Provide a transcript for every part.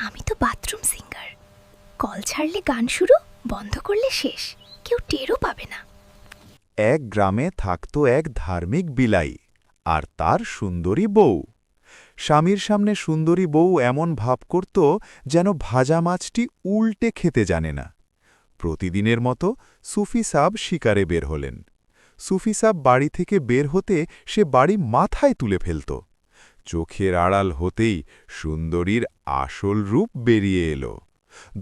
আমি তো bathroom singer. Call ছাড়লে গান শুরু, বন্ধ করলে শেষ, কেউ টেরও পাবে না। এক গ্রামে থাকত এক ধার্মিক বিলাই আর তার সুন্দরী বউ। স্বামীর সামনে সুন্দরী বউ এমন ভাব করত যেন ভাজা মাছটি উল্টে খেতে জানে না। প্রতিদিনের মতো সুফি সাব শিকারে বের হলেন। সুফি সাব বাড়ি থেকে বের হতে সে বাড়ি মাথায় তুলে ফেলত। চোখের আড়াল হতেই সুন্দরীর আসল রূপ বেরিয়ে এলো।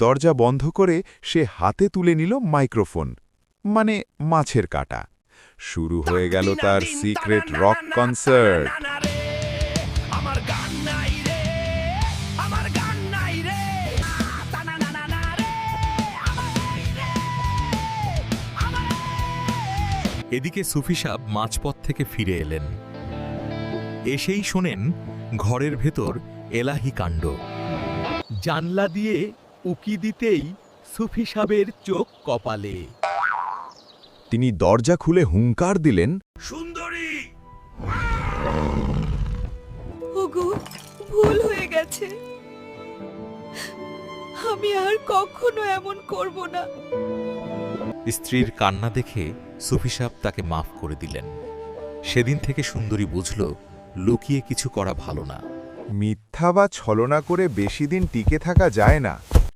দরজা বন্ধ করে সে হাতে তুলে নিল মাইক্রোফোন, মানে মাছের কাঁটা। শুরু হয়ে গেল তার সিক্রেট রক কনসার্ট। আমার গান নাই রে, আমার গান নাই রে, না না না না রে, আমার নাই রে, আমার। এদিকে সুফি সাব মাঝপথ থেকে ফিরে এলেন। এসেই শোনেন ঘরের ভেতর এলাহি কাণ্ড। জানলা দিয়ে উকি দিতেই সুফি সাবের চোখ কপালে। তিনি দরজা খুলে হুঙ্কার দিলেন, সুন্দরী, ওগো, ভুল হয়ে গেছে, আমি আর কখনো এমন করব না। স্ত্রীর কান্না দেখে সুফি সাব তাকে মাফ করে দিলেন। সেদিন থেকে সুন্দরী বুঝল লুকিয়ে কিছু করা ভালো না। মিথ্যা বা ছলনা করে বেশি দিন টিকে থাকা যায় না।